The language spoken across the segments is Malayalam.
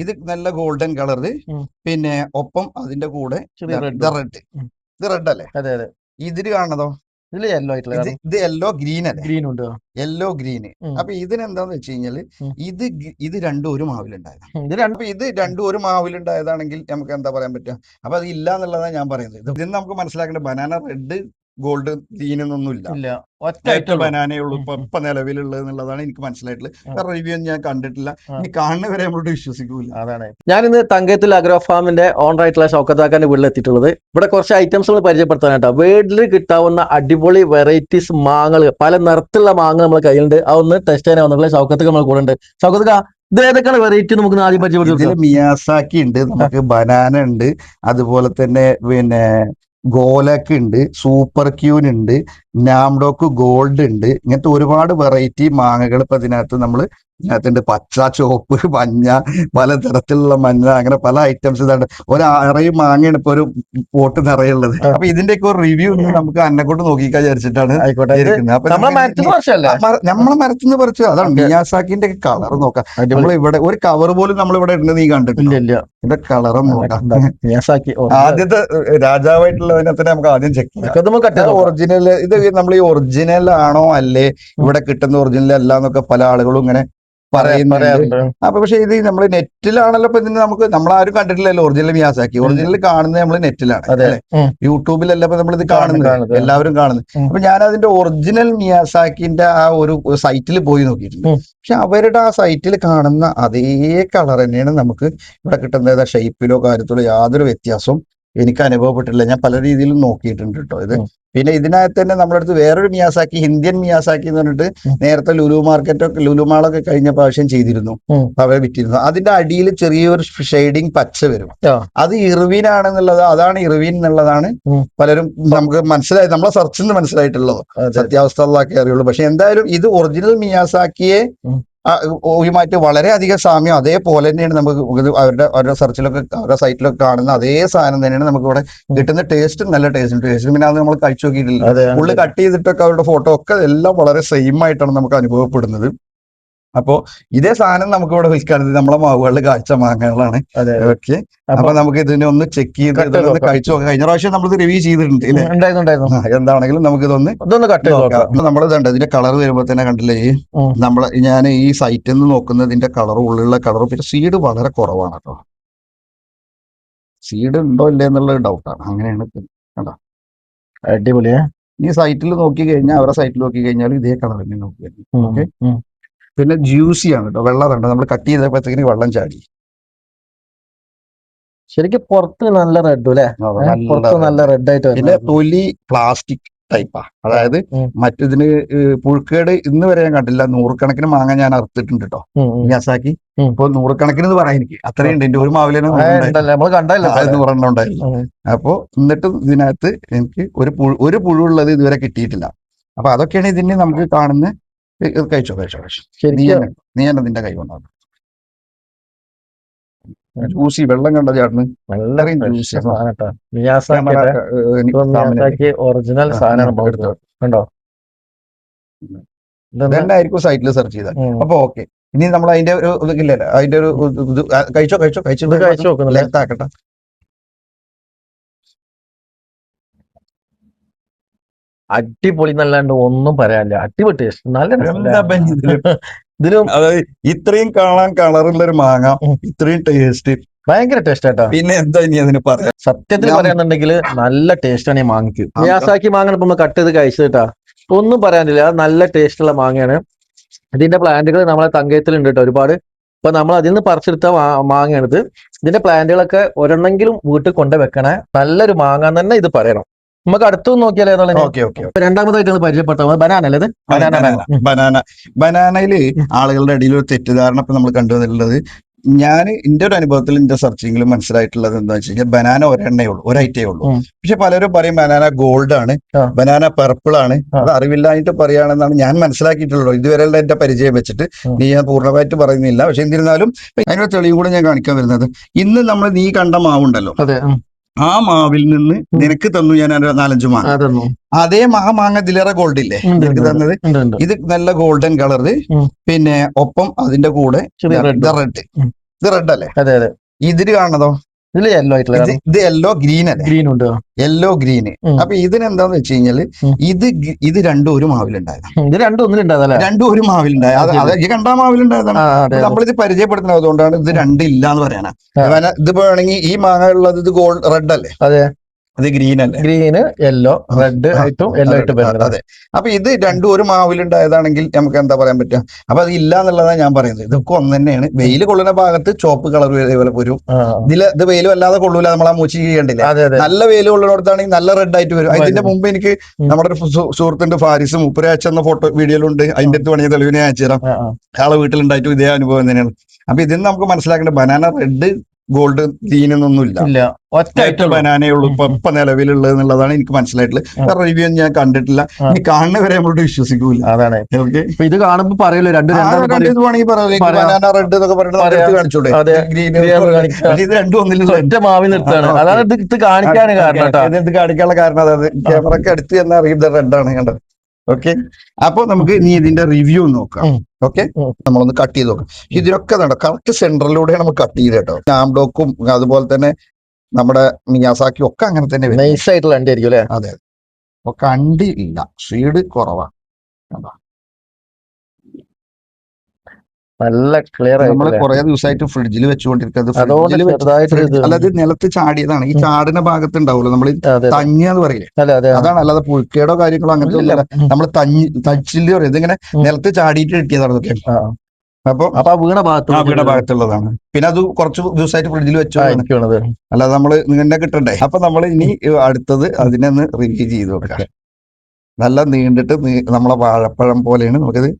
ഇത് നല്ല ഗോൾഡൻ കളറ്. ഉം. പിന്നെ ഒപ്പം അതിന്റെ കൂടെ ചെറിയ ഇത് റെഡ്. റെഡ്. ഇത് റെഡ് അല്ലേ? അതെ അതെ. ഇതില് കാണുന്നതോ ഇതില് യെല്ലോ ആയിട്ടുള്ള ഇത് കാരണം ഇത് യെല്ലോ ഗ്രീൻ അല്ലേ? ഗ്രീൻ ഉണ്ട്. Yellow green. ഉം. അപ്പൊ ഇതിനെന്താന്ന് വെച്ച് കഴിഞ്ഞാല് ഉം. ഇത് രണ്ടും ഒരു മാവിലുണ്ടായതാണ്. ഇത് രണ്ട് അപ്പൊ ഇത് രണ്ടും ഒരു മാവിലുണ്ടായതാണെങ്കിൽ നമുക്ക് എന്താ പറയാൻ പറ്റുക? അപ്പൊ അത് ഇല്ല എന്നുള്ളതാണ് ഞാൻ പറയുന്നത്. ഇതിന് നമുക്ക് മനസ്സിലാക്കേണ്ടത് ബനാന റെഡ് ഗോൾഡ് ഗ്രീൻ എന്നൊന്നും ഇല്ല. ഇല്ല, ഒറ്റ ഒറ്റ ഐറ്റം ഉള്ളൂ. ബനാനേ ഉള്ളൂ ഉം, ഇപ്പൊ ഉം. ഇപ്പൊ നിലവിലുള്ളത് എന്നുള്ളതാണ് എനിക്ക് മനസ്സിലായിട്ടുള്ളത്. ആ, വേറെ റിവ്യൂ ഒന്നും ഞാൻ കണ്ടിട്ടില്ല. ആ. ഇനി കാണുന്നവരെ നമ്മളോട് വിശ്വസിക്കൂല. അതാണ് ഞാനിന്ന് തങ്കയത്തിൽ അഗ്രോ ഫാമിന്റെ ഓണർ ആയിട്ടുള്ള ഷൗക്കത്താക്കാന്റെ വീട്ടിൽ എത്തിയിട്ടുള്ളത്. ഇവിടെ കുറച്ച് ഐറ്റംസുകൾ പരിചയപ്പെടുത്താനായിട്ടോ. വീട്ടിൽ കിട്ടാവുന്ന അടിപൊളി വെറൈറ്റീസ് മാങ്ങകൾ, പല നിറത്തിലുള്ള മാങ്ങ നമ്മുടെ കയ്യിലുണ്ട്. അതൊന്ന് ടെസ്റ്റ് ചെയ്യാൻ വന്നിട്ടുള്ള ഷൗക്കത്തൊക്കെ നമ്മൾ കൂടെ ഉണ്ട്. ഷൗക്കത്തുക, ഇത് ഏതൊക്കെയാണ് വെറൈറ്റി നമുക്ക് ആദ്യം പരിചയപ്പെടുത്തി ഇതില് കൊടുക്കാം. മിയാസാക്കി ഉണ്ട്, നമുക്ക് ബനാന ഉണ്ട്, അതുപോലെ തന്നെ പിന്നെ ഗോലക്ക് ഉണ്ട്, സൂപ്പർ ക്യൂൻ ഉണ്ട്, നാംഡോക്ക് ഗോൾഡ് ഉണ്ട്. ഇങ്ങനത്തെ ഒരുപാട് വെറൈറ്റി മാങ്ങകൾ ഇപ്പൊ ഇതിനകത്തുണ്ട്. പച്ച, ചുവപ്പ്, മഞ്ഞ, പലതരത്തിലുള്ള മഞ്ഞ, അങ്ങനെ പല ഐറ്റംസ് ഇതാണ്. ഒരറയും മാങ്ങയാണ് ഇപ്പൊ ഒരു പോട്ട് നിറയുള്ളത്. അപ്പൊ ഇതിന്റെയൊക്കെ ഒരു റിവ്യൂ നമുക്ക് അന്നെക്കൊണ്ട് നോക്കിക്കാൻ വിചാരിച്ചിട്ടാണ് ആയിക്കോട്ടെ. ഇത് ഇരിക്കുന്നത്. അപ്പൊ നമ്മളെ മരത്തിന് വർഷമല്ലേ? നമ്മളെ മരത്തുനിന്ന് പറിച്ചു. അതാണ് ഓക്കെ. മിയാസാക്കിന്റെ കളർ നോക്കാം. അടിപൊളി. നമ്മൾ ഇവിടെ ഒരു കവർ പോലും നമ്മളിവിടെ ഇടുന്നത് നീ ഇല്ല കണ്ടിട്ടില്ല. ഇല്ല. ഇതിന്റെ കളറും നോക്കാം. മിയാസാക്കി ആദ്യത്തെ രാജാവായിട്ടുള്ളതിനെ തന്നെ നമുക്ക് ആദ്യം ചെക്ക് ചെയ്യാം. കട്ട് ഒറിജിനൽ ഇത് നമ്മൾ ഈ ഒറിജിനൽ ആണോ അല്ലേ, ഇവിടെ കിട്ടുന്ന ഒറിജിനൽ അല്ല എന്നൊക്കെ പല ആളുകളും ഇങ്ങനെ പറയുന്നുണ്ട്. പറയാറുണ്ട്. അപ്പൊ പക്ഷെ ഇത് നമ്മൾ നെറ്റിലാണല്ലോ ഇപ്പൊ ഇതിന് നമ്മളാരും കണ്ടിട്ടില്ലല്ലോ ഒറിജിനൽ മിയാസാക്കി. ഒറിജിനൽ കാണുന്നത് നമ്മൾ നെറ്റിലാണ് അതെ. അല്ലെ? ഉം. യൂട്യൂബിലല്ല ഇപ്പൊ നമ്മൾ ഇത് കാണുന്നത്. കാണുന്നത്, എല്ലാവരും കാണുന്നത്. ഉം. അപ്പൊ ഞാൻ അതിന്റെ ഒറിജിനൽ മിയാസാക്കിന്റെ ആ ഒരു സൈറ്റിൽ പോയി നോക്കിയിട്ടുണ്ട്. ഉം. പക്ഷെ അവരുടെ ആ സൈറ്റിൽ കാണുന്ന അതേ കളർ തന്നെയാണ് നമുക്ക് ഇവിടെ കിട്ടുന്നത്. ഷേപ്പിലോ കാര്യത്തിലോ യാതൊരു വ്യത്യാസവും എനിക്ക് അനുഭവപ്പെട്ടില്ല. ഞാൻ പല രീതിയിലും നോക്കിയിട്ടുണ്ട് കേട്ടോ ഇത്. ഉം. പിന്നെ ഇതിനകത്ത് തന്നെ നമ്മുടെ അടുത്ത് വേറൊരു മിയാസാക്കി, ഇന്ത്യൻ മിയാസാക്കി എന്ന് പറഞ്ഞിട്ട് നേരത്തെ ലുലു മാളൊക്കെ കഴിഞ്ഞ പ്രാവശ്യം ചെയ്തിരുന്നു, ഉം. അവരെ വിറ്റിരുന്നു. അതിന്റെ അടിയിൽ ചെറിയൊരു ഷെയ്ഡിങ് പച്ച വരും. ആ. അത് ഇർവിൻ ആണെന്നുള്ളത്, അതാണ് ഇർവിൻ എന്നുള്ളതാണ് ഉം. പലരും നമുക്ക് മനസ്സിലായി, നമ്മളെ സെർച്ചിൽ നിന്ന് മനസ്സിലായിട്ടുള്ളത്. അതെ. സത്യാവസ്ഥ ഉള്ളതൊക്കെ അറിയുള്ളൂ. പക്ഷെ എന്തായാലും ഇത് ഒറിജിനൽ മിയാസാക്കിയെ ഉം. യുമായിട്ട് വളരെയധികം സാമ്യം അതേപോലെ തന്നെയാണ് നമുക്ക് അവരുടെ സെർച്ചിലൊക്കെ അവരുടെ സൈറ്റിലൊക്കെ കാണുന്ന അതേ സാധനം തന്നെയാണ് നമുക്ക് ഇവിടെ കിട്ടുന്ന. ടേസ്റ്റ് നല്ല ടേസ്റ്റ് പിന്നെ അത് നമ്മൾ കഴിച്ചു നോക്കിയിട്ടില്ല. അതെ. ഉള്ളിൽ കട്ട് ചെയ്തിട്ടൊക്കെ അവരുടെ ഫോട്ടോ ഒക്കെ എല്ലാം വളരെ സെയിം ആയിട്ടാണ് നമുക്ക് അനുഭവപ്പെടുന്നത്. അപ്പോ ഇതേ സാധനം നമുക്ക് ഇവിടെ വിൽക്കാറുണ്ട്. നമ്മളെ മാവുകളിൽ കാഴ്ച മാങ്ങകളാണ്. അതെ. ഓക്കെ, അപ്പൊ നമുക്ക് ഇതിനെ ഒന്ന് ചെക്ക് ചെയ്ത് ഇതൊന്ന് കഴിച്ചു നോക്കാം. കഴിഞ്ഞ പ്രാവശ്യം നമ്മളിത് റിവ്യൂ ചെയ്തിട്ടുണ്ട് അല്ലേ? എന്താണെങ്കിലും നമുക്ക് ഇതൊന്ന് നോക്കാം. നമ്മൾ ഇതുണ്ട്, ഇതിന്റെ കളർ വരുമ്പോ തന്നെ കണ്ടില്ലേ, ഞാൻ ഈ സൈറ്റിൽ നിന്ന് നോക്കുന്നതിന്റെ കളറും ഉള്ളിലുള്ള കളറും. പിന്നെ സീഡ് വളരെ കുറവാണ് കേട്ടോ. സീഡ് ഉണ്ടോ ഇല്ലേ എന്നുള്ള ഡൗട്ടാണ്. അങ്ങനെയാണ് കേട്ടോ. അടിപൊളിയാ. ഈ സൈറ്റിൽ നോക്കി കഴിഞ്ഞാൽ, അവരുടെ സൈറ്റിൽ നോക്കി കഴിഞ്ഞാൽ ഇതേ കളർ തന്നെ നോക്കി. ഓക്കെ, ഉം. പിന്നെ ജ്യൂസി ആണ് കേട്ടോ. വെള്ളം കണ്ടോ, നമ്മൾ കട്ട് ചെയ്തപ്പോഴത്തേക്ക് വെള്ളം ചാടി. ശരിക്കും പുറത്ത് നല്ല റെഡ് അല്ലേ? പുറത്ത് നല്ല റെഡ് ആയിട്ട്. പിന്നെ തൊലി പ്ലാസ്റ്റിക് ടൈപ്പാ. അതായത് മറ്റിതിന് പുഴുക്കേട് ഇന്ന് വരെ ഞാൻ കണ്ടില്ല. 100 മാങ്ങ ഞാൻ അറുത്തിട്ടുണ്ട് കേട്ടോ മിയാസാക്കി. ഇപ്പൊ 100 എന്ന് പറയാൻ എനിക്ക് അത്രയുണ്ട്. എന്റെ ഒരു മാവിലെന്നെ 100 ഉണ്ടായിരുന്നു. അപ്പോ എന്നിട്ടും ഇതിനകത്ത് എനിക്ക് ഒരു പുഴുള്ളത് ഇതുവരെ കിട്ടിയിട്ടില്ല. അപ്പൊ അതൊക്കെയാണ് ഇതിന് നമുക്ക് കാണുന്ന. കഴിച്ചോ. നീ തന്നെ നിന്റെ കൈ കൊണ്ടാണ് ജ്യൂസി. വെള്ളം കണ്ട ചേട്ടന് ഒറിജിനൽ സാധനം കണ്ടോ? ഇതെന്നായിരിക്കും സൈറ്റിൽ സെർച്ച് ചെയ്താൽ. അപ്പൊ ഓക്കെ, ഇനി നമ്മൾ അതിന്റെ ഒരു ഇതില്ല, അതിന്റെ ഒരു കഴിച്ചോ ലെങ്ത് ആക്കട്ടെ. അടിപൊളി എന്നല്ലാണ്ട് ഒന്നും പറയാനില്ല. അടിപൊളി ടേസ്റ്റ്, നല്ല ഇതിലും അതായത് ഇത്രയും കാണാൻ കളറുള്ള ഒരു മാങ്ങ, ഇത്രയും ടേസ്റ്റ്, ഭയങ്കര ടേസ്റ്റ് ആയിട്ടാ. പിന്നെ എന്താ ഇനി അതിന് പറയാം? സത്യത്തിൽ പറയാന്നുണ്ടെങ്കിൽ നല്ല ടേസ്റ്റ് ആണ് ഈ മാങ്ങയ്ക്ക്. മിയാസാക്കി മാങ്ങ ഇപ്പൊ കട്ട് ചെയ്ത് കഴിച്ചിട്ടാ, ഒന്നും പറയാനില്ല. നല്ല ടേസ്റ്റ് ഉള്ള മാങ്ങയാണ്. ഇതിന്റെ പ്ലാന്റുകൾ നമ്മളെ തങ്കയത്തിലുണ്ട് കേട്ടോ ഒരുപാട്. ഇപ്പൊ നമ്മൾ അതിൽ നിന്ന് പറിച്ചെടുത്ത മാങ്ങയാണിത്. ഇതിന്റെ പ്ലാന്റുകളൊക്കെ ഒരെണ്ണെങ്കിലും വീട്ടിൽ കൊണ്ട് വെക്കണേ. നല്ലൊരു മാങ്ങ തന്നെ ഇത് പറയണം. നമുക്ക് അടുത്തു നോക്കിയാലേ. രണ്ടാമതായിട്ട് പരിചയപ്പെട്ടത് ബനാന അല്ലേ? ബനാനയില് ആളുകളുടെ ഇടയിൽ ഒരു തെറ്റിദ്ധാരണ ഇപ്പൊ നമ്മൾ കണ്ടുവന്നിട്ടുള്ളത്, ഞാൻ എന്റെ ഒരു അനുഭവത്തിൽ എന്റെ സെർച്ചിങ്ങിൽ മനസ്സിലായിട്ടുള്ളത് എന്താ വെച്ച് കഴിഞ്ഞാൽ, ബനാന ഒരെണ്ണേ ഉള്ളൂ, ഒരൈറ്റേ ഉള്ളൂ. പക്ഷെ പലരും പറയും ബനാന ഗോൾഡ് ആണ്, ബനാന പർപ്പിൾ ആണ്. അത് അറിവില്ലായിട്ട് പറയുകയാണെന്നാണ് ഞാൻ മനസ്സിലാക്കിയിട്ടുള്ളത് ഇതുവരെയുള്ള എന്റെ പരിചയം വെച്ചിട്ട്. ഞാൻ പൂർണ്ണമായിട്ട് പറയുന്നില്ല. പക്ഷെ എന്നിരുന്നാലും അതിനൊരു തെളിവ് കൂടെ ഞാൻ കാണിക്കാൻ വരുന്നത്, ഇന്ന് നമ്മൾ നീ കണ്ട മാവുണ്ടല്ലോ, ആ മാവിൽ നിന്ന് നിനക്ക് തന്നു ഞാൻ 4-5 മാങ്ങ. അതേ മാങ്ങ ഇതിലേറെ ഗോൾഡ് ഇല്ലേ നിനക്ക് തന്നത്? ഇത് നല്ല ഗോൾഡൻ കളറ്. പിന്നെ ഒപ്പം അതിന്റെ കൂടെ റെഡ്. ഇത് റെഡ് അല്ലേ? അതെ അതെ. ഇതില് കാണുന്നതോ ഇതില് യെല്ലോ ആയിട്ടുള്ള ഇത് യെല്ലോ ഗ്രീൻ അല്ലേ? ഗ്രീൻ ഉണ്ട്. Yellow green. അപ്പൊ ഇതിനെന്താന്ന് വെച്ച് കഴിഞ്ഞാല് ഇത് രണ്ടും ഒരു മാവിലുണ്ടായതാണ്. ഇത് രണ്ടും ഒന്നിലുണ്ടായതല്ലേ? രണ്ടും ഒരു മാവിലുണ്ടായ അത് ഈ കണ്ടാ മാവിലുണ്ടായതാണ്. നമ്മളിത് പരിചയപ്പെടുത്തുന്നത് അതുകൊണ്ടാണ് ഇത് രണ്ടും ഇല്ല എന്ന് പറയാനാ. ഇത് വേണമെങ്കിൽ ഈ മാങ്ങ ഉള്ളത് ഇത് ഗോൾഡ് റെഡ് അല്ലേ? അതെ. ഇത് ഗ്രീൻ അല്ലേ? ഗ്രീന് യെല്ലോ റെഡ് ആയിട്ടും യെല്ലോ ആയിട്ടും. അതെ. അപ്പൊ ഇത് രണ്ടും ഒരു മാവിലുണ്ടായതാണെങ്കിൽ നമുക്ക് എന്താ പറയാൻ പറ്റുക? അപ്പൊ അത് ഇല്ല എന്നുള്ളതാണ് ഞാൻ പറയുന്നത്. ഇതൊക്കെ ഒന്ന് തന്നെയാണ്. വെയിൽ കൊള്ളുന്ന ഭാഗത്ത് ചോപ്പ് കളർ ഇതേപോലെ വരും. ഇത് വെയിൽ വല്ലാതെ കൊള്ളൂല, നമ്മൾ ആ മൂച്ചി ചെയ്യണ്ടില്ല. നല്ല വെയിൽ കൊള്ളുന്നിടത്താണെങ്കിൽ നല്ല റെഡ് ആയിട്ട് വരും. ഇതിന്റെ മുമ്പ് എനിക്ക് നമ്മുടെ ഒരു സുഹൃത്തുണ്ട് ഫാരിസ്, മുപ്പര അയച്ചെന്ന ഫോട്ടോ വീഡിയോയിലുണ്ട്. അതിന്റെ അടുത്ത് പണിയ തെളിവിനെ അയച്ചു തരാം. ആളെ വീട്ടിലുണ്ടായിട്ടും ഇതേ അനുഭവം തന്നെയാണ്. അപ്പൊ ഇതിന് നമുക്ക് മനസ്സിലാക്കേണ്ടത് ബനാന റെഡ് ഗോൾഡ് ഗ്രീൻ എന്നൊന്നും ഇല്ല. ഒറ്റ ബനാനേ ഉള്ളൂ ഇപ്പൊ നിലവിലുള്ളത് എന്നുള്ളതാണ് എനിക്ക് മനസ്സിലായിട്ടുള്ളത്. വേറെ റിവ്യൂ ഒന്നും ഞാൻ കണ്ടിട്ടില്ല. ഇനി കാണുന്നവരെ നമ്മളോട് വിശ്വസിക്കൂല. അതാണ് ഇത് കാണുമ്പോൾ പറയല്ലോ ബനാന റെഡ് എന്നൊക്കെ പറഞ്ഞിട്ട് കാണിച്ചൂടെ? ഗ്രീൻ ഇത് രണ്ടും ഒന്നില്ല. ഒറ്റ മാവിൽ നിർത്താണ്. അതാണ് ഇത് കാണിക്കാണ് കാരണം. ഇത് കാണിക്കാനുള്ള കാരണം അതായത് ക്യാമറക്ക് അടുത്ത് തന്നെ അറിയുന്നത് റെഡാണ് കണ്ടത്. ഓക്കെ. അപ്പൊ നമുക്ക് ഇനി ഇതിന്റെ റിവ്യൂ നോക്കാം. ഓക്കെ, നമ്മളൊന്ന് കട്ട് ചെയ്ത് നോക്കാം. ഇതിനൊക്കെ കറക്റ്റ് സെന്ററിലൂടെ നമ്മൾ കട്ട് ചെയ്ത് കേട്ടോ. നാംഡോക്കും അതുപോലെ തന്നെ നമ്മുടെ മിയാസാക്കി ഒക്കെ അങ്ങനെ തന്നെ നൈസ് ആയിട്ടുള്ള അണ്ടി ആയിരിക്കും അല്ലേ? അതെ. ഒക്കെ അണ്ടി ഇല്ല, ഷീഡ് കുറവാണ്. നല്ല ക്ലിയർ ആയിട്ട് നമ്മള് കുറെ ദിവസമായിട്ട് ഫ്രിഡ്ജിൽ വെച്ചുകൊണ്ടിരിക്കുന്നത്. അല്ലാതെ നിലത്ത് ചാടിയതാണ്. ഈ ചാടിന ഭാഗത്ത് ഉണ്ടാവുമല്ലോ നമ്മൾ തഞ്ഞെന്ന് പറയില്ലേ, അതാണ്. അല്ലാതെ പുഴുക്കേടോ കാര്യങ്ങളോ അങ്ങനത്തെ നമ്മൾ തച്ചില് പറയും. ഇതിങ്ങനെ നിലത്ത് ചാടിയിട്ട് കിട്ടിയതാണ് ഇതൊക്കെ. അപ്പൊ വീണ ഭാഗത്തുള്ളതാണ്. പിന്നെ അത് കുറച്ച് ദിവസമായിട്ട് ഫ്രിഡ്ജിൽ വെച്ചോളാണ്. അല്ലാതെ നമ്മള് ഇങ്ങനെ കിട്ടണ്ടേ. അപ്പൊ നമ്മൾ ഇനി അടുത്തത് അതിനൊന്ന് റിവ്യൂ ചെയ്ത് നോക്കാം. നല്ല നീണ്ടിട്ട് നമ്മളെ വാഴപ്പഴം പോലെയാണ് നമുക്കിത്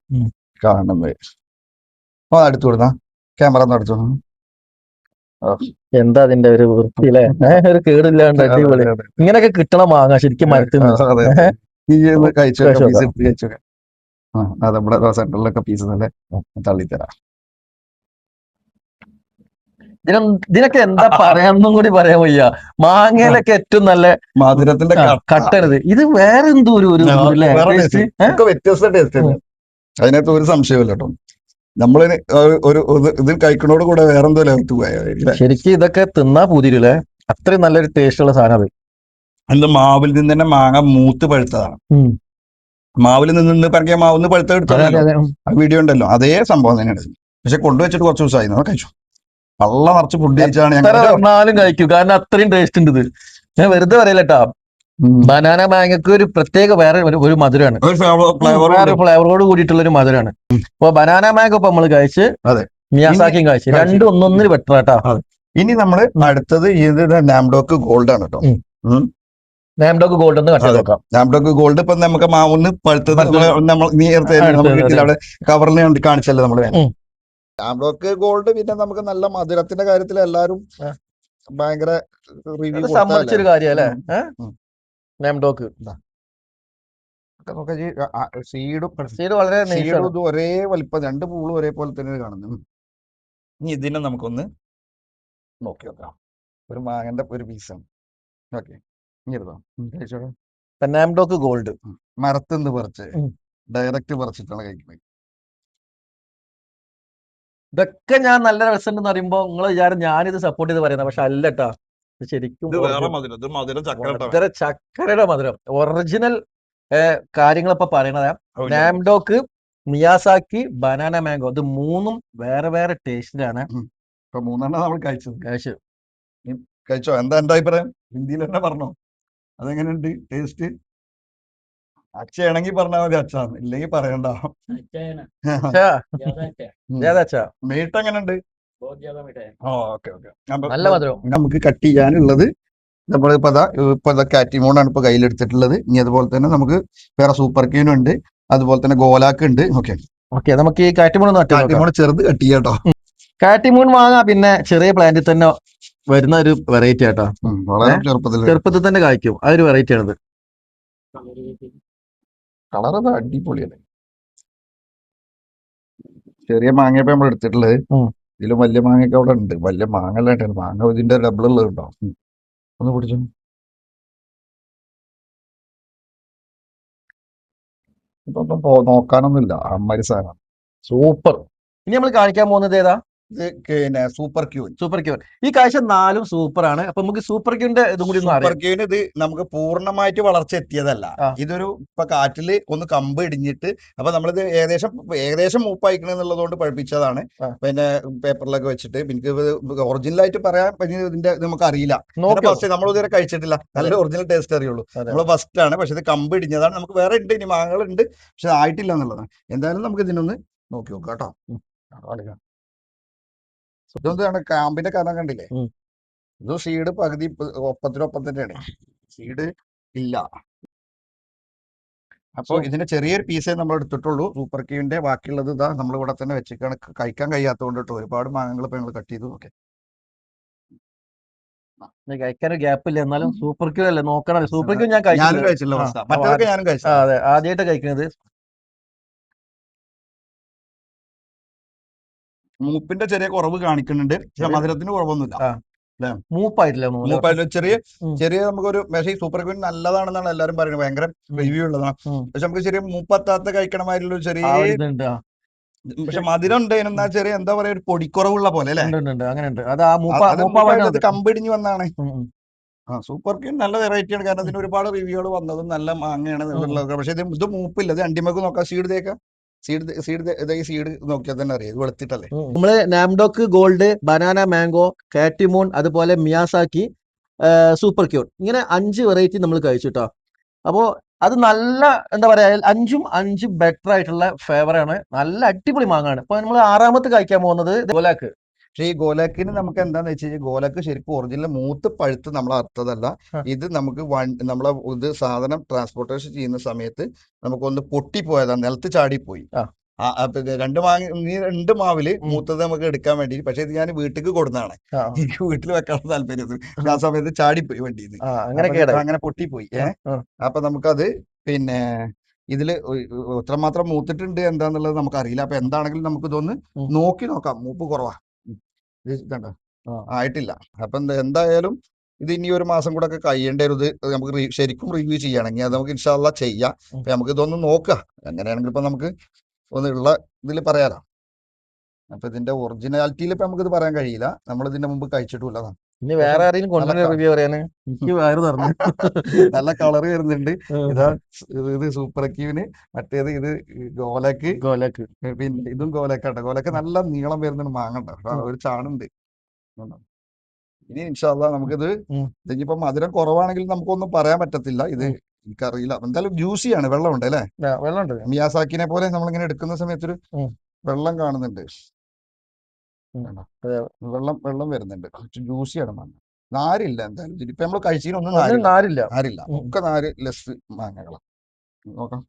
കാണുന്നത്. അടുത്തു കൊടുത്താ ക്യാമറ ഒന്ന് അടുത്തു. എന്താ അതിന്റെ ഒരു വൃത്തിയില്ലേ? ഒരു കേടില്ലാണ്ട് അടിപൊളി. ഇങ്ങനെയൊക്കെ കിട്ടണം മാങ്ങ ശരിക്കും മരത്തിൽ. നമ്മുടെ സെന്ററിലൊക്കെ പീസ് നല്ല തള്ളിത്തരാം. ഇതിനൊക്കെ എന്താ പറയാന്നും കൂടി പറയാൻ വയ്യ. മാങ്ങയിലൊക്കെ ഏറ്റവും നല്ല മധുരത്തിന്റെ കട്ടരുത്. ഇത് വേറെ എന്തോ ഒരു വ്യത്യസ്ത ടേസ്റ്റ്. അതിനകത്ത് ഒരു സംശയമില്ല കേട്ടോ. നമ്മള് ഒരു ഇത് കഴിക്കണോട് കൂടെ വേറെന്തോ ലെവത്ത് പോയാ. ശരിക്കും ഇതൊക്കെ തിന്നാ പൂതിരില്ലേ? അത്രയും നല്ലൊരു ടേസ്റ്റ് ഉള്ള സാധനം അത്. അത് മാവിൽ നിന്ന് തന്നെ മാങ്ങ മൂത്ത് പഴുത്തതാണ്. മാവിൽ നിന്ന് പറഞ്ഞ മാവിന്ന് പഴുത്ത എടുത്തല്ലോ, ആ വീഡിയോ ഉണ്ടല്ലോ, അതേ സംഭവം തന്നെയാണ്. പക്ഷെ കൊണ്ടുവച്ചിട്ട് കുറച്ച് ദിവസമായി. കഴിച്ചു വള്ള നിറച്ച് ഫുഡ് കഴിച്ചാണ് ഞങ്ങൾ കഴിക്കും. കാരണം അത്രയും ടേസ്റ്റ് ഉണ്ട് ഇത്. ഞാൻ വെറുതെ പറയലട്ടാ. ബനാന മാങ്ങക്ക് ഒരു പ്രത്യേക വേറെ ഒരു മധുരമാണ്, ഫ്ലേവറോട് കൂടിയിട്ടുള്ള ഒരു മധുരമാണ്. അപ്പൊ ബനാന മാങ്ങ ഇപ്പൊ നമ്മള് കഴിച്ച് മിയാസാക്കിയും കഴിച്ച് രണ്ടും ഒന്നൊന്നിന് ബെറ്റർ ആട്ടാ. ഇനി നമ്മള് അടുത്തത് ഇത് നാംഡോക്ക് ഗോൾഡ് ആണ് കേട്ടോ. നാംഡോക്ക് ഗോൾഡ് ഒന്ന് കണ്ടു നോക്കാം. നാംഡോക്ക് ഗോൾഡ് ഇപ്പൊ നമുക്ക് മാവൊന്ന് പഴുത്തത് നമ്മൾ നേരത്തെ അവിടെ കവറിൽ കാണിച്ചല്ലോ നമ്മള്. നാംഡോക്ക് ഗോൾഡ് പിന്നെ നമുക്ക് നല്ല മധുരത്തിന്റെ കാര്യത്തിൽ എല്ലാരും ഭയങ്കര റിവ്യൂ സമ്മതിച്ചൊരു കാര്യല്ലേ നാംഡോക്ക്. സീഡ് വളരെ ഒരേ വലിപ്പം, രണ്ട് പൂളും ഒരേപോലെ തന്നെ കാണുന്നു. ഇനി ഇതിനെ നമുക്കൊന്ന് നോക്കി നോക്കാം. ഒരു മാങ്ങന്റെ ഒരു പീസാണ്. ഓക്കെ, നാംഡോക്ക് ഗോൾഡ് മരത്തുനിന്ന് പറിച്ച് ഡയറക്റ്റ് പറിച്ചിട്ടാണ് കഴിക്കുന്നത്. ഇതൊക്കെ ഞാൻ നല്ല രസമുണ്ടെന്ന് പറയുമ്പോ നിങ്ങൾ വിചാരം ഞാനിത് സപ്പോർട്ട് ചെയ്ത് പറയുന്നത്. പക്ഷെ അല്ലട്ടാ, ശരിക്കും ചക്കരയുടെ മധുരം. ഒറിജിനൽ കാര്യങ്ങളിപ്പോ പറയണതാ. നാംഡോക്ക്, മിയാസാക്കി, ബനാന മാംഗോ, ഇത് മൂന്നും വേറെ വേറെ ടേസ്റ്റിലാണ്. ഇപ്പൊ മൂന്നെണ്ണം നമ്മൾ കഴിച്ചോ? എന്താ എന്റെ അഭിപ്രായം? ഹിന്ദിയിൽ തന്നെ പറഞ്ഞോ, അതെങ്ങനെയുണ്ട് ടേസ്റ്റ്? അച്ഛയാണെങ്കിൽ പറഞ്ഞാൽ മതി, അച്ഛാന്ന് ഇല്ലെങ്കിൽ പറയണ്ട. മീട്ട് എങ്ങനെയുണ്ട്? നല്ല മധുരം. നമുക്ക് കട്ട് ചെയ്യാനുള്ളത് നമ്മളിപ്പോ കാറ്റിമോണാണ് ഇപ്പൊ കയ്യിലെടുത്തിട്ടുള്ളത്. ഇനി അതുപോലെ തന്നെ നമുക്ക് വേറെ സൂപ്പർ ക്യൂനും ഉണ്ട്, അതുപോലെ തന്നെ ഗോലാക്ക് ഉണ്ട്. ഓക്കെ, നമുക്ക് ഈ കാറ്റിമോൺ ചെറുത് കട്ട് ചെയ്യാട്ടോ. കാറ്റിമൂൺ വാങ്ങാം. പിന്നെ ചെറിയ പ്ലാന്റിൽ തന്നെ വരുന്ന ഒരു വെറൈറ്റി ആട്ടോ. വളരെ ചെറുപ്പത്തിൽ തന്നെ കായ്ക്കും. ആ ഒരു വെറൈറ്റി ആണിത്. കളറത് അടിപൊളിയല്ലേ. ചെറിയ മാങ്ങയപ്പോ നമ്മൾ എടുത്തിട്ടുള്ളത്. ഇതിലും വലിയ മാങ്ങയൊക്കെ അവിടെ ഉണ്ട്. വലിയ മാങ്ങ അല്ലാണ്ടാണ്, മാങ്ങ ഇതിന്റെ ഡബിൾ ഉള്ളത് ഉണ്ടാവും. ഒന്ന് പിടിച്ചു. ഇപ്പൊ നോക്കാനൊന്നുമില്ല, അമ്മാരി സാധനം. സൂപ്പർ. ഇനി നമ്മൾ കാണിക്കാൻ പോകുന്നത് ഏതാ? ഇത് പിന്നെ സൂപ്പർ ക്യൂൻ. Super queen. ഈ കാഴ്ച 4ഉം സൂപ്പറാണ്. അപ്പൊ നമുക്ക് സൂപ്പർ ക്യൂന്റെ ഇതും കൂടി ഒന്ന് സൂപ്പർ അറിയാം. ക്യൂന് ഇത് നമുക്ക് പൂർണ്ണമായിട്ട് വളർച്ച എത്തിയതല്ല. ഇതൊരു ഇപ്പൊ കാറ്റില് ഒന്ന് കമ്പ് ഇടിഞ്ഞിട്ട് അപ്പൊ നമ്മളിത് ഏകദേശം മൂപ്പായിക്കണം എന്നുള്ളതുകൊണ്ട് പഴിപ്പിച്ചതാണ്. പിന്നെ പേപ്പറിലൊക്കെ വെച്ചിട്ട് എനിക്ക് ഒറിജിനൽ ആയിട്ട് പറയാൻ പറ്റിയ ഇതിന്റെ നമുക്ക് അറിയില്ല. ഫസ്റ്റ് നമ്മൾ ഇതുവരെ കഴിച്ചിട്ടില്ല. നല്ല ഒറിജിനൽ ടേസ്റ്റ് അറിയുള്ളൂ. നമ്മൾ ഫസ്റ്റ് ആണ്. പക്ഷെ ഇത് കമ്പ് ഇടിഞ്ഞതാണ്. നമുക്ക് വേറെ ഉണ്ട്, ഇനി മാങ്ങകളുണ്ട്, പക്ഷെ ആയിട്ടില്ല എന്നുള്ളതാണ്. എന്തായാലും നമുക്ക് ഇതിനൊന്ന് നോക്കി നോക്കാം കേട്ടോ. ഇതൊന്നാണ് കാമ്പിന്റെ കഥ കണ്ടില്ലേ? ഇത് സീഡ് പകുതി ഒപ്പത്തിനൊപ്പം തന്നെയാണ്. സീഡ് ഇല്ല. അപ്പൊ ഇതിന്റെ ചെറിയൊരു പീസേ നമ്മൾ എടുത്തിട്ടുള്ളൂ. സൂപ്പർ ക്യൂവിന്റെ ബാക്കിയുള്ളത് ഇതാ നമ്മൾ ഇവിടെ തന്നെ വെച്ചിട്ടാണ്. കഴിക്കാൻ കഴിയാത്തതുകൊണ്ട് കേട്ടോ. ഒരുപാട് മാങ്ങകൾ ഇപ്പൊ ഞങ്ങൾ കട്ട് ചെയ്തു. ഓക്കെ, കഴിക്കാൻ ഗ്യാപ്പ് ഇല്ല, എന്നാലും സൂപ്പർ ക്യൂ അല്ലേ നോക്കണം. സൂപ്പർ ക്യൂ ഞാൻ ഞാനും കഴിച്ചില്ല. മറ്റൊക്കെ ഞാനും കഴിച്ചു. അതെ, ആദ്യമായിട്ട് കഴിക്കുന്നത്. മൂപ്പിന്റെ ചെറിയ കുറവ് കാണിക്കുന്നുണ്ട്, പക്ഷെ മധുരത്തിന് കുറവൊന്നുമില്ല. മൂപ്പായിട്ടില്ല. ചെറിയ നമുക്കൊരു പക്ഷേ സൂപ്പർ ക്വീൻ നല്ലതാണെന്നാണ് എല്ലാരും പറയുന്നത്. ഭയങ്കര റിവ്യൂ ഉള്ളതാണ്. പക്ഷെ നമുക്ക് ചെറിയ മൂപ്പത്താത്ത കഴിക്കണമായിട്ടുള്ള ഒരു ചെറിയ, പക്ഷെ മധുരം ഉണ്ട്. എന്നാ ചെറിയ എന്താ പറയാ, ഒരു പൊടിക്കുറവുള്ള പോലെ അല്ലേ? അത് കമ്പിടിഞ്ഞ് വന്നാണ്. സൂപ്പർ ക്വീൻ നല്ല വെറൈറ്റി ആണ്. കാരണം ഇതിന് ഒരുപാട് റിവ്യൂകൾ വന്നതും നല്ല മാങ്ങയാണ് ഉള്ളത്. പക്ഷെ ഇത് മൂപ്പില്ല. ഇത് അണ്ടിമക്ക് നോക്കാം. സീഡ് നോക്കിയാൽ തന്നെ അറിയാം. ഇത് വെളുത്തിട്ടല്ലേ. നമ്മള് നാംഡോക്ക് ഗോൾഡ്, ബനാന മാംഗോ, കാറ്റിമോൺ, അതുപോലെ മിയാസാക്കി, സൂപ്പർ ക്യൂൺ, ഇങ്ങനെ 5 വെറൈറ്റി നമ്മൾ കഴിച്ചിട്ടോ. അപ്പോ അത് നല്ല എന്താ പറയാ, 5 ബെറ്റർ ആയിട്ടുള്ള ഫേവറാണ്. നല്ല അടിപൊളി മാങ്ങാണ്. ഇപ്പൊ നമ്മൾ 6ാമത്തെ കഴിക്കാൻ പോകുന്നത് ഗോലാക്ക്. പക്ഷെ ഈ ഗോലക്കിന് നമുക്ക് എന്താന്ന് വെച്ച് കഴിഞ്ഞാൽ, ഗോലക്ക് ശരിക്കും ഒറിജിനൽ മൂത്ത് പഴുത്ത് നമ്മൾ അർത്ഥതല്ല. ഇത് നമുക്ക് നമ്മളെ ഇത് സാധനം ട്രാൻസ്പോർട്ടേഷൻ ചെയ്യുന്ന സമയത്ത് നമുക്കൊന്ന് പൊട്ടിപ്പോയതാണ്, നിലത്ത് ചാടിപ്പോയി. രണ്ട് മാവില് മൂത്തത് നമുക്ക് എടുക്കാൻ വേണ്ടി. പക്ഷെ ഇത് ഞാൻ വീട്ടിലേക്ക് കൊടുന്നതാണ്. എനിക്ക് വീട്ടിൽ വെക്കാനുള്ള താല്പര്യം. ആ സമയത്ത് ചാടിപ്പോയി വണ്ടിയിൽ നിന്ന്, അങ്ങനെ പൊട്ടിപ്പോയി. അപ്പൊ നമുക്കത് പിന്നെ ഇതില് എത്രമാത്രം മൂത്തിട്ടുണ്ട് എന്താന്നുള്ളത് നമുക്കറിയില്ല. അപ്പൊ എന്താണെങ്കിലും നമുക്ക് ഇതൊന്ന് നോക്കി നോക്കാം. മൂപ്പ് കുറവാ, ഇതുണ്ടോ, ആയിട്ടില്ല. അപ്പൊ എന്തായാലും ഇത് ഇനി ഒരു മാസം കൂടെ ഒക്കെ കഴിയേണ്ട ഒരു ഇത് നമുക്ക് ശരിക്കും റിവ്യൂ ചെയ്യണമെങ്കിൽ അത് നമുക്ക് ഇൻഷാ അല്ലാഹ് ചെയ്യാം. അപ്പൊ നമുക്ക് ഇതൊന്ന് നോക്കാം. എങ്ങനെയാണെങ്കിൽ ഇപ്പൊ നമുക്ക് ഒന്ന് ഉള്ള ഇതിൽ പറയാലോ. അപ്പൊ ഇതിന്റെ ഒറിജിനാലിറ്റിയിൽ ഇപ്പൊ നമുക്കിത് പറയാൻ കഴിയില്ല. നമ്മൾ ഇതിന്റെ മുമ്പ് കഴിച്ചിട്ടുള്ളതാണ്. ഇനി വേറെ ആരെങ്കിലും കൊണ്ടുവരുന്ന റിവ്യൂ പറയാന് എനിക്ക് വയറ് തുറന്നു. നല്ല കളർ വരുന്നുണ്ട്. ഇതാ ഇത് സൂപ്പർ ക്യൂവിന്, മറ്റേത് ഇത് ഗോലക്ക്. പിന്നെ ഇതും ഗോലക്കാട്ടോ. ഗോലക്ക് നല്ല നീളം വരുന്നുണ്ട്. മാങ്ങണ്ട, ഒരു ചാണുണ്ട്. ഇനി ഇൻഷാ അല്ലാഹ് നമുക്കിത് ഇനിയിപ്പോ മധുരം കുറവാണെങ്കിൽ നമുക്കൊന്നും പറയാൻ പറ്റത്തില്ല. ഇത് എനിക്കറിയില്ല. എന്തായാലും ജ്യൂസിയാണ്. വെള്ളമുണ്ട് അല്ലേ? വെള്ളമുണ്ട്. മിയാസാക്കിനെ പോലെ നമ്മളിങ്ങനെ എടുക്കുന്ന സമയത്തൊരു വെള്ളം കാണുന്നുണ്ട്. വെള്ളം വരുന്നുണ്ട്. ജ്യൂസിയാണ് മാങ്ങ. നാരില്ല. എന്തായാലും ഇപ്പൊ നമ്മൾ കഴിച്ചതിനൊന്നും നാരില്ല. ഒക്കെ നാര് ലെസ് മാങ്ങകളാണ്. നോക്കാം.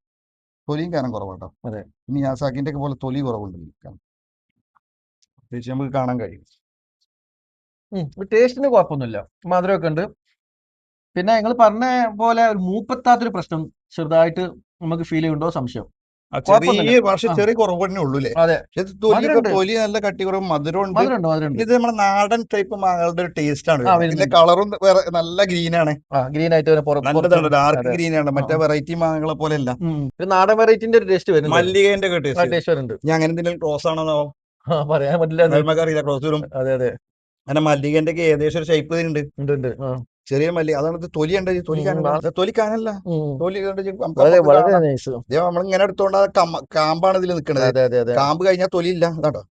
തൊലിയും കാരണം കുറവാട്ടോ. മിയാസാക്കിന്റെ ഒക്കെ പോലെ തൊലി കുറവുണ്ട്. നമുക്ക് കാണാൻ കഴിയും. ടേസ്റ്റിന് കുഴപ്പമൊന്നുമില്ല, മധുരമൊക്കെ ഉണ്ട്. പിന്നെ നിങ്ങൾ പറഞ്ഞ പോലെ ഒരു മൂപ്പത്താത്തൊരു പ്രശ്നം ചെറുതായിട്ട് നമുക്ക് ഫീൽ ചെയ്യുന്നുണ്ടോ സംശയം. ചെറിയ കുറവ് തന്നെ ഉള്ളൂ അല്ലേ? തൊലി നല്ല കട്ടി കുറവ്, മധുരമുണ്ട്. ഇത് നമ്മുടെ നാടൻ ടൈപ്പ് മാങ്ങകളുടെ ഒരു ടേസ്റ്റ് ആണ്. ഇതിന്റെ കളറും നല്ല ഗ്രീൻ ആണ്. ഗ്രീൻ ആയിട്ട് നല്ലതാണ്. ഡാർക്ക് ഗ്രീൻ ആണ്. മറ്റേ വെറൈറ്റി മാങ്ങകളെ പോലെ അല്ല. നാടൻ വെറൈറ്റിന്റെ ഒരു ടേസ്റ്റ് വരുന്നുണ്ട്. മല്ലികേന്റെ ഒക്കെ ടേസ്റ്റ് വരുന്നുണ്ട്. ഞാൻ അങ്ങനെ എന്തെങ്കിലും ക്രോസ് ആണോ പറയാൻ പറ്റില്ല. അറിയില്ല. ക്രോസ് വരും. അങ്ങനെ മല്ലികേന്റെ ഒക്കെ ഏകദേശം ഒരു ഷേപ്പ് ഉണ്ട്. ചെറിയ മല്ലി. അതാണ് തൊലി ഉണ്ട്. തൊലി കാനല്ല. തൊലി നമ്മളിങ്ങനെ എടുത്തോണ്ട് കാമ്പാണ് ഇതിൽ നിൽക്കുന്നത്. കാമ്പ് കഴിഞ്ഞാൽ തൊലി ഇല്ല. അതാട്ടോ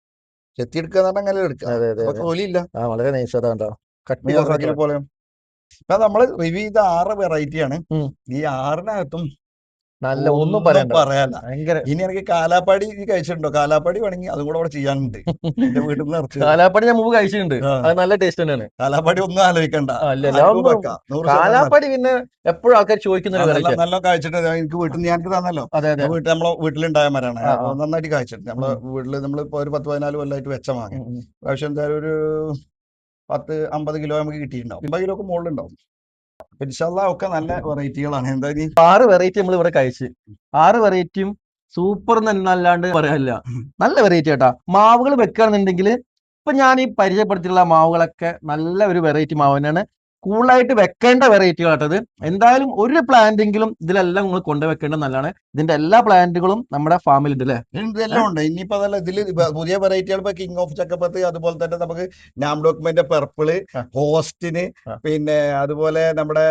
ചെത്തി എടുക്കുക അങ്ങനെ എടുക്കുക. തൊലി ഇല്ല. പോലെ നമ്മള് റിവ്യൂ ചെയ്ത 6 വെറൈറ്റിയാണ്. ഈ 6-നകത്തും നല്ല ഒന്നും പറയാല്ല. ഇനി എനിക്ക് കാലാപ്പാടി കഴിച്ചിട്ടുണ്ടോ? കാലാപ്പാടി വേണമെങ്കിൽ അതും കൂടെ അവിടെ ചെയ്യാനുണ്ട്. എന്റെ വീട്ടിൽ നിന്ന് കാലാപ്പാടി ഞാൻ മുമ്പ് കഴിച്ചിട്ടുണ്ട്. അത് നല്ല ടേസ്റ്റ് തന്നെയാണ്. കാലാപ്പാടി ഒന്നും ആലോചിക്കണ്ട. കാലാപ്പാടി പിന്നെ എപ്പോഴും ആൾക്കാർ ചോദിക്കുന്ന നല്ല കഴിച്ചിട്ട് എനിക്ക് വീട്ടിൽ നിന്ന് ഞങ്ങൾക്ക് തന്നല്ലോ. നമ്മളെ വീട്ടിലുണ്ടായ മരാണ്. അപ്പൊ നന്നായിട്ട് കഴിച്ചിട്ടുണ്ട്. നമ്മളെ വീട്ടില് നമ്മളിപ്പോ ഒരു 10-14 കൊല്ലമായിട്ട് വെച്ച വാങ്ങി. പക്ഷെ എന്തായാലും ഒരു 10-50 കിലോ നമുക്ക് കിട്ടിയിട്ടുണ്ടാവും. 50 കിലോ ഒക്കെ മുകളിലുണ്ടാവും. ഒക്കെ നല്ല വെറൈറ്റികളാണ്. എന്തായാലും 6 വെറൈറ്റി നമ്മൾ ഇവിടെ കഴിച്ച്, 6 വെറൈറ്റിയും സൂപ്പർ എന്നല്ലാണ്ട് പറയാനില്ല. നല്ല വെറൈറ്റി കേട്ടാ. മാവുകൾ വെക്കുകയാണെന്നുണ്ടെങ്കിൽ ഇപ്പൊ ഞാൻ ഈ പരിചയപ്പെടുത്തിയിട്ടുള്ള മാവുകളൊക്കെ നല്ല ഒരു വെറൈറ്റി മാവ് തന്നെയാണ്. കൂളായിട്ട് വെക്കേണ്ട വെറൈറ്റികളാട്ടത്. എന്തായാലും ഒരു പ്ലാന്റെങ്കിലും ഇതിലെല്ലാം നിങ്ങൾ കൊണ്ടുവെക്കേണ്ടത് നല്ലതാണ്. ഇതിന്റെ എല്ലാ പ്ലാന്റുകളും നമ്മുടെ ഫാമിലുണ്ട് അല്ലേ? ഇതെല്ലാം ഉണ്ട്. ഇനിയിപ്പോ അതല്ല, ഇതില് പുതിയ വെറൈറ്റികൾ ഇപ്പൊ കിങ് ഓഫ് ചക്കപ്പത്ത്, അതുപോലെ തന്നെ നമുക്ക് നാം ഡോക്യുമെന്റ് പെർപ്പിള്, ഹോസ്റ്റിന്, പിന്നെ അതുപോലെ നമ്മുടെ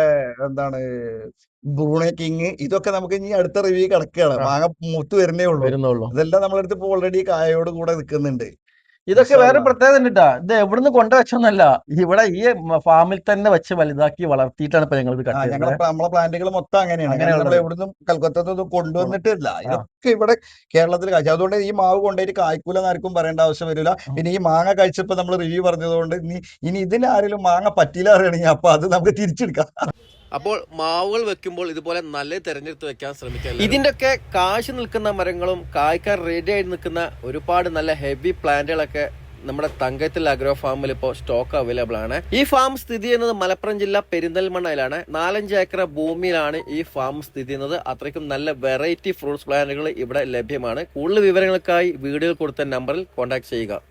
എന്താണ് ബ്രൂണെ കിങ്, ഇതൊക്കെ നമുക്ക് ഇനി അടുത്ത റിവ്യൂ കിടക്കുകയാണ്. മാങ്ങ മൂത്ത് വരുന്നുള്ളൂ. ഇതെല്ലാം നമ്മുടെ അടുത്ത് ഇപ്പൊ ഓൾറെഡി കായോട് കൂടെ നിൽക്കുന്നുണ്ട്. ഇതൊക്കെ വേറെ പ്രത്യേകത ഉണ്ട്. ഇത് എവിടുന്ന് കൊണ്ടുവച്ചൊന്നല്ല, ഇവിടെ ഈ ഫാമിൽ തന്നെ വെച്ച് വലുതാക്കി വളർത്തിയിട്ടാണ് ഇപ്പൊ ഞങ്ങൾ കട്ട് ചെയ്യുന്നത്. നമ്മളെ പ്ലാന്റുകൾ മൊത്തം അങ്ങനെയാണ്. നമ്മൾ എവിടുന്നും കൽക്കത്തത്തൊന്നും കൊണ്ടുവന്നിട്ടില്ല. ഇതൊക്കെ ഇവിടെ കേരളത്തിൽ കാഴ്ച. അതുകൊണ്ട് ഈ മാവ് കൊണ്ടുപോയിട്ട് കായ്ക്കൂലെന്ന് ആർക്കും പറയേണ്ട ആവശ്യം വരില്ല. പിന്നെ ഈ മാങ്ങ കഴിച്ചപ്പോ നമ്മൾ റിവ്യൂ പറഞ്ഞതുകൊണ്ട് ഇനി ഇതിൽ ആരെങ്കിലും മാങ്ങ പറ്റില്ല അറിയണമെങ്കിൽ അപ്പൊ അത് നമുക്ക് തിരിച്ചെടുക്കാം. അപ്പോൾ മാവുകൾ വെക്കുമ്പോൾ ഇതുപോലെ നല്ല തിരഞ്ഞെടുത്ത് വെക്കാൻ ശ്രമിക്കുക. ഇതിന്റെ ഒക്കെ കാശ് നിൽക്കുന്ന മരങ്ങളും കായ്ക്കാൻ റെഡി ആയിട്ട് നിൽക്കുന്ന ഒരുപാട് നല്ല ഹെവി പ്ലാന്റുകളൊക്കെ നമ്മുടെ തങ്കത്തിൽ അഗ്രോ ഫാമിൽ ഇപ്പോൾ സ്റ്റോക്ക് അവൈലബിൾ ആണ്. ഈ ഫാം സ്ഥിതി ചെയ്യുന്നത് മലപ്പുറം ജില്ല പെരിന്തൽമണ്ണയിലാണ്. 4-5 ഏക്കർ ഭൂമിയിലാണ് ഈ ഫാം സ്ഥിതി ചെയ്യുന്നത്. അത്രയ്ക്കും നല്ല വെറൈറ്റി ഫ്രൂട്ട്സ് പ്ലാന്റുകൾ ഇവിടെ ലഭ്യമാണ്. കൂടുതൽ വിവരങ്ങൾക്കായി വീഡിയോയിൽ കൊടുത്ത നമ്പറിൽ കോൺടാക്ട് ചെയ്യുക.